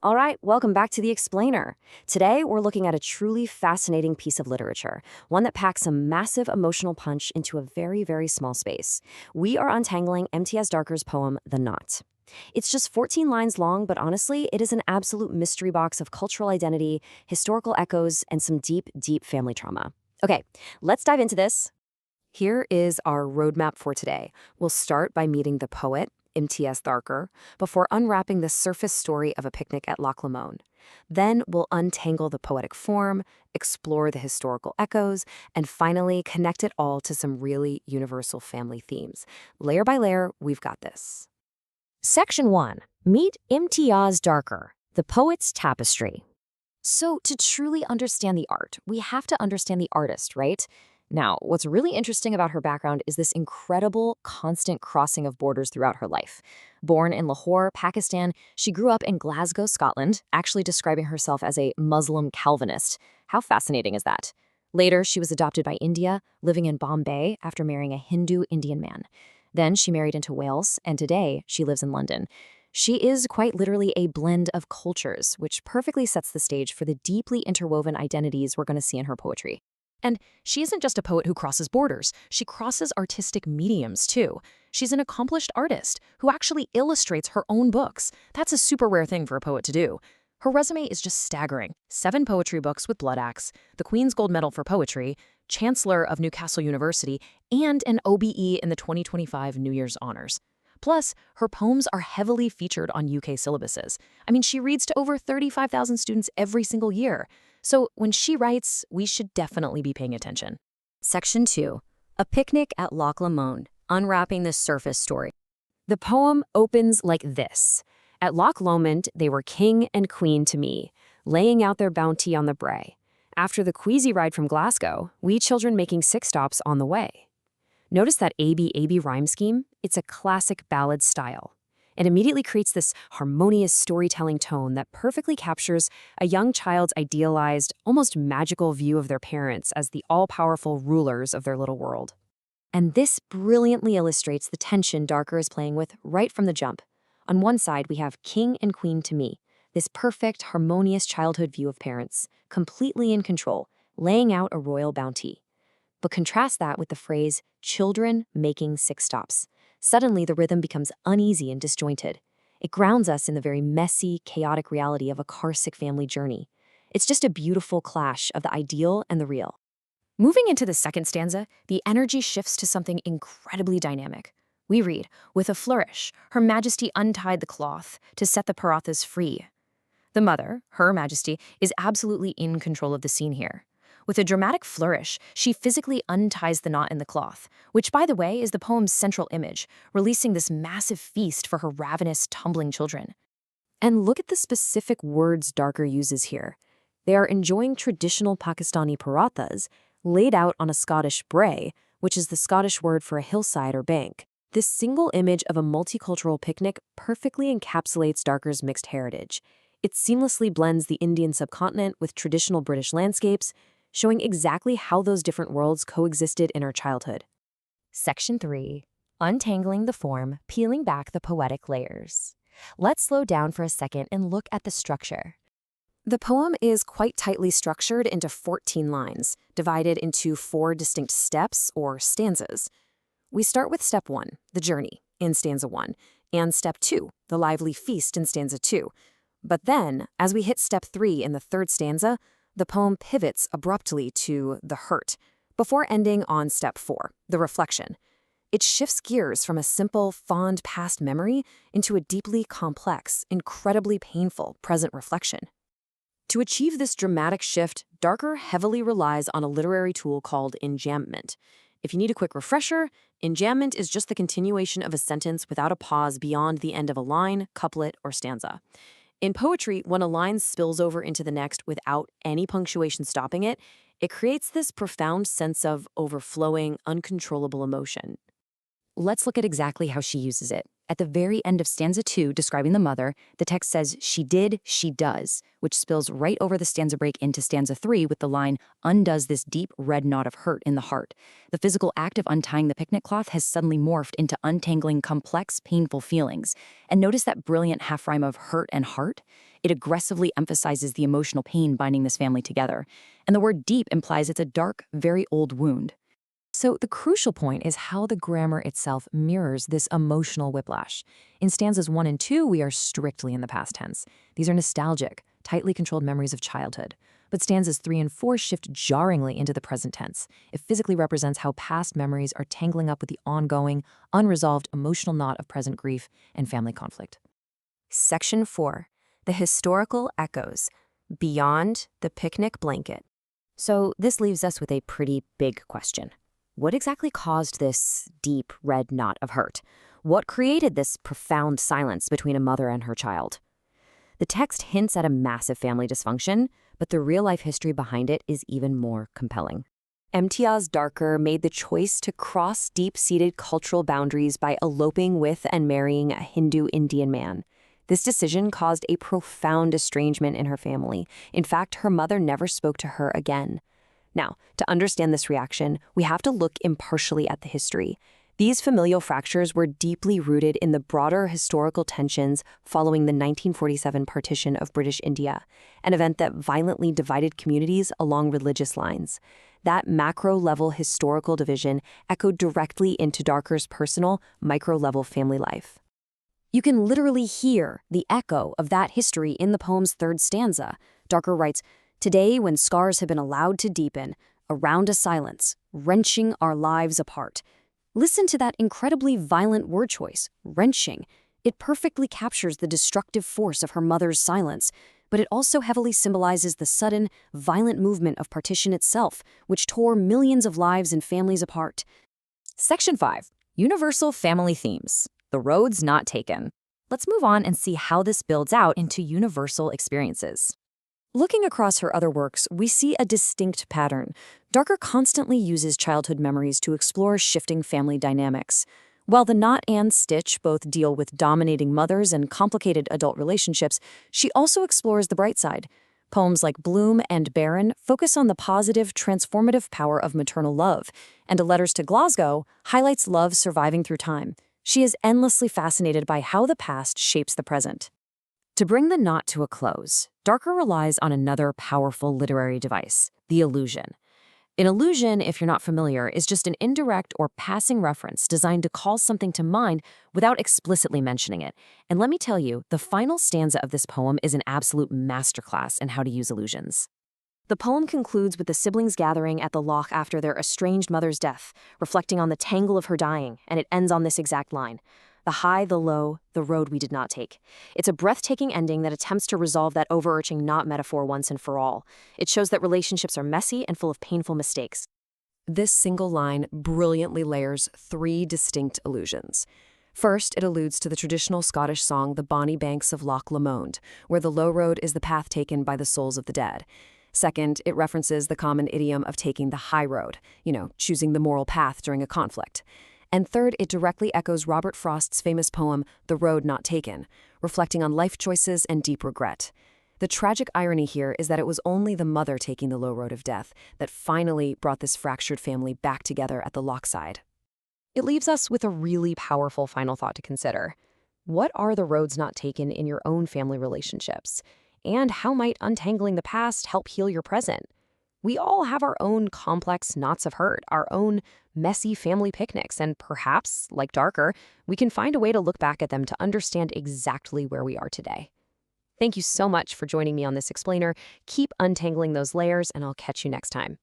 All right, welcome back to The Explainer. Today, we're looking at a truly fascinating piece of literature, one that packs a massive emotional punch into a very, very small space. We are untangling Imtiaz Dharker's poem, The Knot. It's just 14 lines long, but honestly, it is an absolute mystery box of cultural identity, historical echoes, and some deep, deep family trauma. Okay, let's dive into this. Here is our roadmap for today. We'll start by meeting the poet, Imtiaz Dharker, before unwrapping the surface story of a picnic at Loch Lomond. Then we'll untangle the poetic form, explore the historical echoes, and finally connect it all to some really universal family themes. Layer by layer, we've got this. Section 1. Meet Imtiaz Dharker, the poet's tapestry. So to truly understand the art, we have to understand the artist, right? Now, what's really interesting about her background is this incredible, constant crossing of borders throughout her life. Born in Lahore, Pakistan, she grew up in Glasgow, Scotland, actually describing herself as a Muslim Calvinist. How fascinating is that? Later, she was adopted by India, living in Bombay after marrying a Hindu Indian man. Then she married into Wales, and today she lives in London. She is quite literally a blend of cultures, which perfectly sets the stage for the deeply interwoven identities we're going to see in her poetry. And she isn't just a poet who crosses borders, she crosses artistic mediums too. She's an accomplished artist who actually illustrates her own books. That's a super rare thing for a poet to do. Her resume is just staggering. 7 poetry books with Blood Axe, the Queen's Gold Medal for Poetry, Chancellor of Newcastle University, and an OBE in the 2025 New Year's Honors. Plus, her poems are heavily featured on UK syllabuses. I mean, she reads to over 35,000 students every single year. So when she writes, we should definitely be paying attention. Section 2. A Picnic at Loch Lomond, Unwrapping the Surface Story. The poem opens like this. At Loch Lomond, they were king and queen to me, laying out their bounty on the brae. After the queasy ride from Glasgow, we children making 6 stops on the way. Notice that A-B rhyme scheme? It's a classic ballad style. It immediately creates this harmonious storytelling tone that perfectly captures a young child's idealized, almost magical view of their parents as the all-powerful rulers of their little world. And this brilliantly illustrates the tension Dharker is playing with right from the jump. On one side, we have king and queen to me, this perfect, harmonious childhood view of parents, completely in control, laying out a royal bounty. But contrast that with the phrase, children making 6 stops. Suddenly, the rhythm becomes uneasy and disjointed. It grounds us in the very messy, chaotic reality of a car-sick family journey. It's just a beautiful clash of the ideal and the real. Moving into the second stanza, the energy shifts to something incredibly dynamic. We read, with a flourish, Her Majesty untied the cloth to set the parathas free. The mother, Her Majesty, is absolutely in control of the scene here. With a dramatic flourish, she physically unties the knot in the cloth, which, by the way, is the poem's central image, releasing this massive feast for her ravenous, tumbling children. And look at the specific words Dharker uses here. They are enjoying traditional Pakistani parathas, laid out on a Scottish brae, which is the Scottish word for a hillside or bank. This single image of a multicultural picnic perfectly encapsulates Dharker's mixed heritage. It seamlessly blends the Indian subcontinent with traditional British landscapes, showing exactly how those different worlds coexisted in our childhood. Section 3. Untangling the form, peeling back the poetic layers. Let's slow down for a second and look at the structure. The poem is quite tightly structured into 14 lines, divided into 4 distinct steps or stanzas. We start with step 1, the journey, in stanza 1, and step 2, the lively feast in stanza 2. But then, as we hit step 3 in the 3rd stanza, the poem pivots abruptly to the hurt, before ending on step 4, the reflection. It shifts gears from a simple, fond past memory into a deeply complex, incredibly painful present reflection. To achieve this dramatic shift, Dharker heavily relies on a literary tool called enjambment. If you need a quick refresher, enjambment is just the continuation of a sentence without a pause beyond the end of a line, couplet, or stanza. In poetry, when a line spills over into the next without any punctuation stopping it, it creates this profound sense of overflowing, uncontrollable emotion. Let's look at exactly how she uses it. At the very end of stanza 2, describing the mother, the text says, "She did, she does," which spills right over the stanza break into stanza 3 with the line, "undoes this deep red knot of hurt in the heart." The physical act of untying the picnic cloth has suddenly morphed into untangling complex, painful feelings. And notice that brilliant half rhyme of hurt and heart? It aggressively emphasizes the emotional pain binding this family together. And the word deep implies it's a dark, very old wound. So the crucial point is how the grammar itself mirrors this emotional whiplash. In stanzas 1 and 2, we are strictly in the past tense. These are nostalgic, tightly controlled memories of childhood. But stanzas 3 and 4 shift jarringly into the present tense. It physically represents how past memories are tangling up with the ongoing, unresolved emotional knot of present grief and family conflict. Section 4. The historical echoes, beyond the picnic blanket. So this leaves us with a pretty big question. What exactly caused this deep red knot of hurt? What created this profound silence between a mother and her child? The text hints at a massive family dysfunction, but the real-life history behind it is even more compelling. Imtiaz Dharker made the choice to cross deep-seated cultural boundaries by eloping with and marrying a Hindu-Indian man. This decision caused a profound estrangement in her family. In fact, her mother never spoke to her again. Now, to understand this reaction, we have to look impartially at the history. These familial fractures were deeply rooted in the broader historical tensions following the 1947 partition of British India, an event that violently divided communities along religious lines. That macro-level historical division echoed directly into Dharker's personal, micro-level family life. You can literally hear the echo of that history in the poem's third stanza. Dharker writes, "Today, when scars have been allowed to deepen, around a silence, wrenching our lives apart." Listen to that incredibly violent word choice, wrenching. It perfectly captures the destructive force of her mother's silence, but it also heavily symbolizes the sudden, violent movement of partition itself, which tore millions of lives and families apart. Section 5. Universal family themes. The roads not taken. Let's move on and see how this builds out into universal experiences. Looking across her other works, we see a distinct pattern. Dharker constantly uses childhood memories to explore shifting family dynamics. While the knot and stitch both deal with dominating mothers and complicated adult relationships, she also explores the bright side. Poems like Bloom and Barren focus on the positive, transformative power of maternal love, and Letters to Glasgow highlights love surviving through time. She is endlessly fascinated by how the past shapes the present. To bring the knot to a close, Dharker relies on another powerful literary device, the allusion. An allusion, if you're not familiar, is just an indirect or passing reference designed to call something to mind without explicitly mentioning it. And let me tell you, the final stanza of this poem is an absolute masterclass in how to use allusions. The poem concludes with the siblings gathering at the loch after their estranged mother's death, reflecting on the tangle of her dying, and it ends on this exact line: "The high, the low, the road we did not take." It's a breathtaking ending that attempts to resolve that overarching knot metaphor once and for all. It shows that relationships are messy and full of painful mistakes. This single line brilliantly layers 3 distinct allusions. First, it alludes to the traditional Scottish song The Bonnie Banks of Loch Lomond, where the low road is the path taken by the souls of the dead. Second, it references the common idiom of taking the high road, choosing the moral path during a conflict. And third, it directly echoes Robert Frost's famous poem, The Road Not Taken, reflecting on life choices and deep regret. The tragic irony here is that it was only the mother taking the low road of death that finally brought this fractured family back together at the lochside. It leaves us with a really powerful final thought to consider. What are the roads not taken in your own family relationships? And how might untangling the past help heal your present? We all have our own complex knots of hurt, our own messy family picnics, and perhaps, like Dharker, we can find a way to look back at them to understand exactly where we are today. Thank you so much for joining me on this explainer. Keep untangling those layers, and I'll catch you next time.